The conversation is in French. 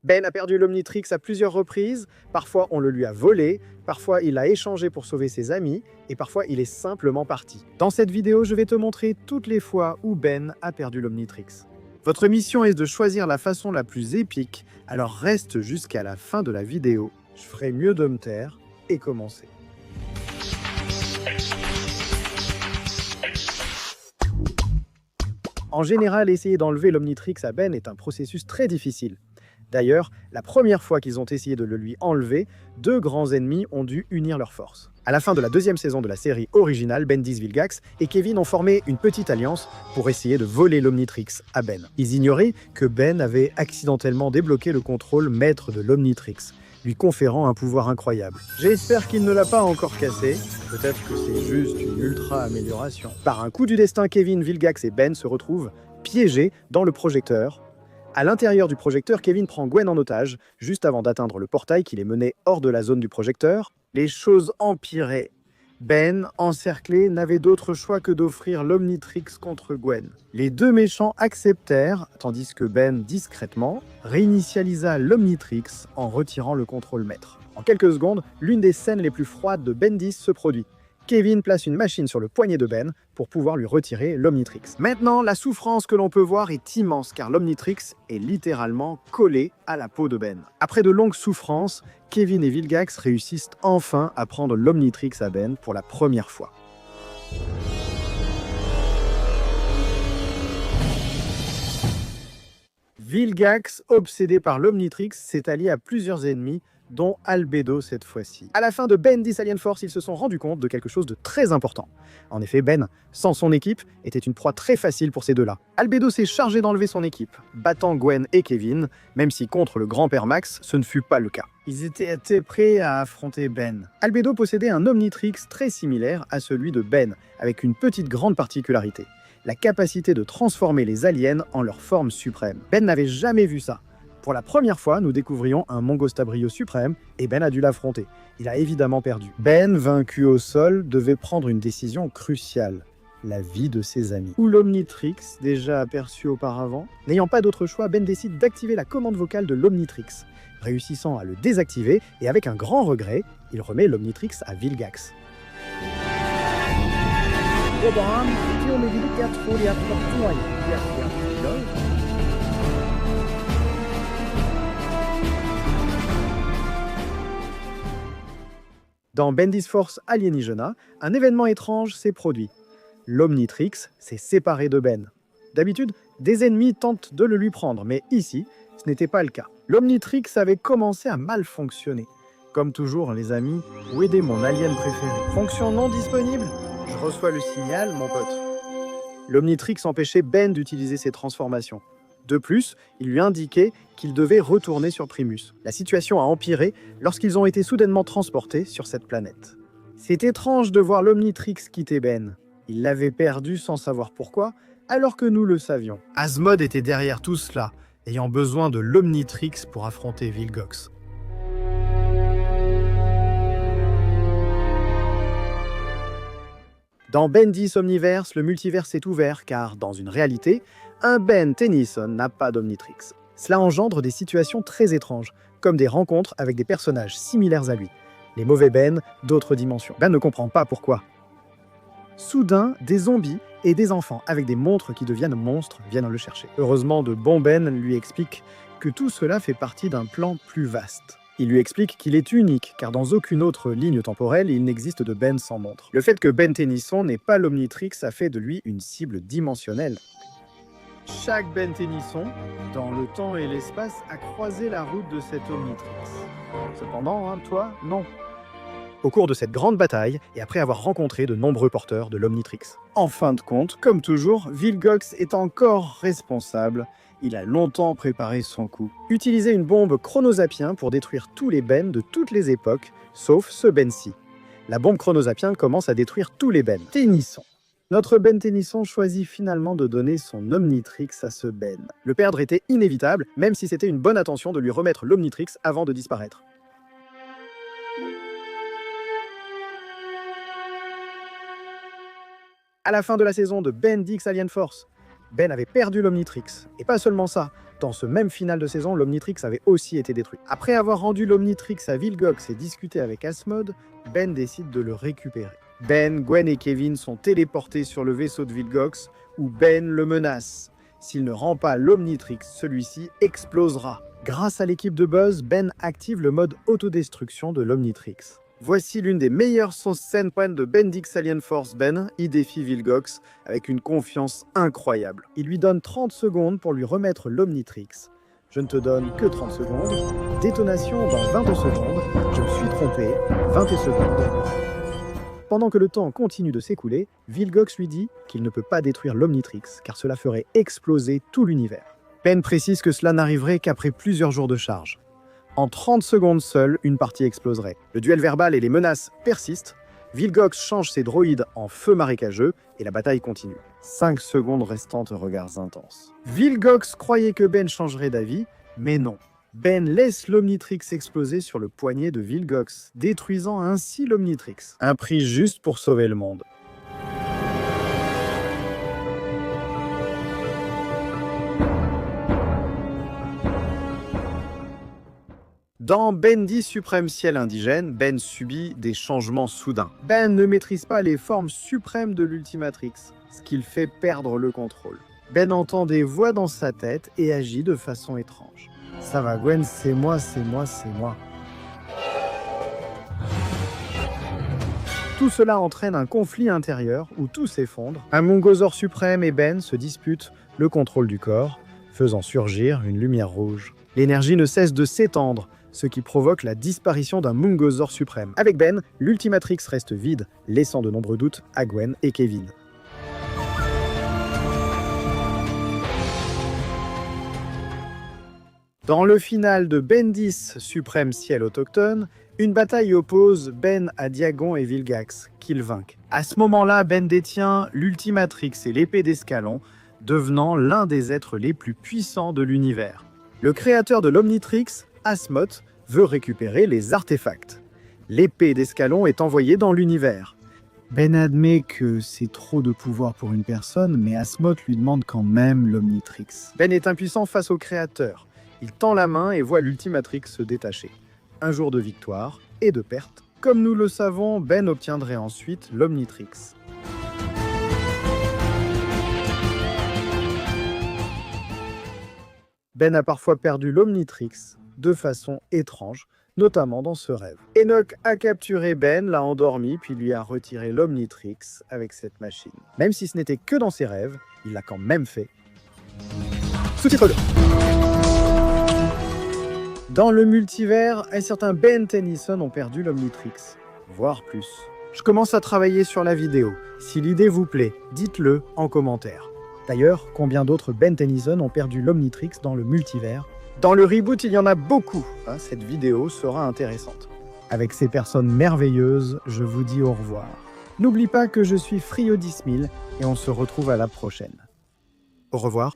Ben a perdu l'Omnitrix à plusieurs reprises, parfois on le lui a volé, parfois il l'a échangé pour sauver ses amis, et parfois il est simplement parti. Dans cette vidéo, je vais te montrer toutes les fois où Ben a perdu l'Omnitrix. Votre mission est de choisir la façon la plus épique, alors reste jusqu'à la fin de la vidéo. Je ferai mieux de me taire et commencer. En général, essayer d'enlever l'Omnitrix à Ben est un processus très difficile. D'ailleurs, la première fois qu'ils ont essayé de le lui enlever, deux grands ennemis ont dû unir leurs forces. À la fin de la deuxième saison de la série originale, Bendis Vilgax et Kevin ont formé une petite alliance pour essayer de voler l'Omnitrix à Ben. Ils ignoraient que Ben avait accidentellement débloqué le contrôle maître de l'Omnitrix, lui conférant un pouvoir incroyable. J'espère qu'il ne l'a pas encore cassé, peut-être que c'est juste une ultra-amélioration. Par un coup du destin, Kevin, Vilgax et Ben se retrouvent piégés dans le projecteur. À l'intérieur du projecteur, Kevin prend Gwen en otage, juste avant d'atteindre le portail qui les menait hors de la zone du projecteur. Les choses empiraient. Ben, encerclé, n'avait d'autre choix que d'offrir l'Omnitrix contre Gwen. Les deux méchants acceptèrent, tandis que Ben, discrètement, réinitialisa l'Omnitrix en retirant le contrôle maître. En quelques secondes, l'une des scènes les plus froides de Bendis se produit. Kevin place une machine sur le poignet de Ben pour pouvoir lui retirer l'Omnitrix. Maintenant, la souffrance que l'on peut voir est immense car l'Omnitrix est littéralement collé à la peau de Ben. Après de longues souffrances, Kevin et Vilgax réussissent enfin à prendre l'Omnitrix à Ben pour la première fois. Vilgax, obsédé par l'Omnitrix, s'est allié à plusieurs ennemis, dont Albedo cette fois-ci. À la fin de Bendis Alien Force, ils se sont rendus compte de quelque chose de très important. En effet, Ben, sans son équipe, était une proie très facile pour ces deux-là. Albedo s'est chargé d'enlever son équipe, battant Gwen et Kevin, même si contre le grand-père Max, ce ne fut pas le cas. Ils étaient prêts à affronter Ben. Albedo possédait un Omnitrix très similaire à celui de Ben, avec une petite grande particularité: la capacité de transformer les aliens en leur forme suprême. Ben n'avait jamais vu ça. Pour la première fois, nous découvrions un Mongostabrio suprême et Ben a dû l'affronter. Il a évidemment perdu. Ben, vaincu au sol, devait prendre une décision cruciale: la vie de ses amis. Ou l'Omnitrix, déjà aperçu auparavant. N'ayant pas d'autre choix, Ben décide d'activer la commande vocale de l'Omnitrix. Réussissant à le désactiver, et avec un grand regret, il remet l'Omnitrix à Vilgax. Dans Bendis Force Alienigena, un événement étrange s'est produit. L'Omnitrix s'est séparé de Ben. D'habitude, des ennemis tentent de le lui prendre, mais ici, ce n'était pas le cas. L'Omnitrix avait commencé à mal fonctionner. Comme toujours, les amis, où est mon alien préféré? Fonction non disponible? Je reçois le signal, mon pote. L'Omnitrix empêchait Ben d'utiliser ses transformations. De plus, il lui indiquait qu'il devait retourner sur Primus. La situation a empiré lorsqu'ils ont été soudainement transportés sur cette planète. C'est étrange de voir l'Omnitrix quitter Ben. Il l'avait perdu sans savoir pourquoi, alors que nous le savions. Asmod était derrière tout cela, ayant besoin de l'Omnitrix pour affronter Vilgax. Dans Bendis Omniverse, le multiverse est ouvert car, dans une réalité, un Ben Tennyson n'a pas d'Omnitrix. Cela engendre des situations très étranges, comme des rencontres avec des personnages similaires à lui. Les mauvais Ben d'autres dimensions. Ben ne comprend pas pourquoi. Soudain, des zombies et des enfants avec des montres qui deviennent monstres viennent le chercher. Heureusement, de bons Ben lui expliquent que tout cela fait partie d'un plan plus vaste. Il lui explique qu'il est unique, car dans aucune autre ligne temporelle, il n'existe de Ben sans montre. Le fait que Ben Tennyson n'ait pas l'Omnitrix a fait de lui une cible dimensionnelle. Chaque Ben Tennyson, dans le temps et l'espace, a croisé la route de cet Omnitrix. Cependant, toi, non. Au cours de cette grande bataille, et après avoir rencontré de nombreux porteurs de l'Omnitrix. En fin de compte, comme toujours, Vilgax est encore responsable. Il a longtemps préparé son coup. Utiliser une bombe chronosapien pour détruire tous les Ben de toutes les époques, sauf ce Ben-ci. La bombe chronosapien commence à détruire tous les Ben. Tennyson. Notre Ben Tennyson choisit finalement de donner son Omnitrix à ce Ben. Le perdre était inévitable, même si c'était une bonne intention de lui remettre l'Omnitrix avant de disparaître. À la fin de la saison de Bendis Alien Force, Ben avait perdu l'Omnitrix. Et pas seulement ça, Dans ce même final de saison, l'Omnitrix avait aussi été détruit. Après avoir rendu l'Omnitrix à Vilgox et discuté avec Asmod, Ben décide de le récupérer. Ben, Gwen et Kevin sont téléportés sur le vaisseau de Vilgox, où Ben le menace. S'il ne rend pas l'Omnitrix, celui-ci explosera. Grâce à l'équipe de Buzz, Ben active le mode autodestruction de l'Omnitrix. Voici l'une des meilleures scènes de Bendix Alien Force. Ben y défie Vilgox avec une confiance incroyable. Il lui donne 30 secondes pour lui remettre l'Omnitrix. Je ne te donne que 30 secondes. Détonation dans 22 secondes. Je me suis trompé. 20 secondes. Pendant que le temps continue de s'écouler, Vilgox lui dit qu'il ne peut pas détruire l'Omnitrix car cela ferait exploser tout l'univers. Ben précise que cela n'arriverait qu'après plusieurs jours de charge. En 30 secondes seules, une partie exploserait. Le duel verbal et les menaces persistent. Vilgox change ses droïdes en feu marécageux et la bataille continue. 5 secondes restantes, regards intenses. Vilgox croyait que Ben changerait d'avis, mais non. Ben laisse l'Omnitrix exploser sur le poignet de Vilgox, détruisant ainsi l'Omnitrix. Un prix juste pour sauver le monde. Dans Ben 10 Suprême Ciel Indigène, Ben subit des changements soudains. Ben ne maîtrise pas les formes suprêmes de l'Ultimatrix, ce qui le fait perdre le contrôle. Ben entend des voix dans sa tête et agit de façon étrange. Ça va Gwen, c'est moi, c'est moi, c'est moi. Tout cela entraîne un conflit intérieur où tout s'effondre. Un Mungosaur suprême et Ben se disputent le contrôle du corps, faisant surgir une lumière rouge. L'énergie ne cesse de s'étendre, ce qui provoque la disparition d'un Mungosaur suprême. Avec Ben, l'Ultimatrix reste vide, laissant de nombreux doutes à Gwen et Kevin. Dans le final de Ben 10 Suprême Ciel Autochtone, une bataille oppose Ben à Diagon et Vilgax, qu'ils vainquent. À ce moment-là, Ben détient l'Ultimatrix et l'épée d'Escalon, devenant l'un des êtres les plus puissants de l'univers. Le créateur de l'Omnitrix, Asmod, veut récupérer les artefacts. L'épée d'Escalon est envoyée dans l'univers. Ben admet que c'est trop de pouvoir pour une personne, mais Asmod lui demande quand même l'Omnitrix. Ben est impuissant face au créateur. Il tend la main et voit l'Ultimatrix se détacher. Un jour de victoire et de perte. Comme nous le savons, Ben obtiendrait ensuite l'Omnitrix. Ben a parfois perdu l'Omnitrix de façon étrange, notamment dans ce rêve. Enoch a capturé Ben, l'a endormi, puis lui a retiré l'Omnitrix avec cette machine. Même si ce n'était que dans ses rêves, il l'a quand même fait. Sous-titre 2. Dans le multivers, un certain Ben Tennyson ont perdu l'Omnitrix, voire plus. Je commence à travailler sur la vidéo. Si l'idée vous plaît, dites-le en commentaire. D'ailleurs, combien d'autres Ben Tennyson ont perdu l'Omnitrix dans le multivers? Dans le reboot, il y en a beaucoup. Cette vidéo sera intéressante. Avec ces personnes merveilleuses, je vous dis au revoir. N'oublie pas que je suis Frio 10 000 et on se retrouve à la prochaine. Au revoir.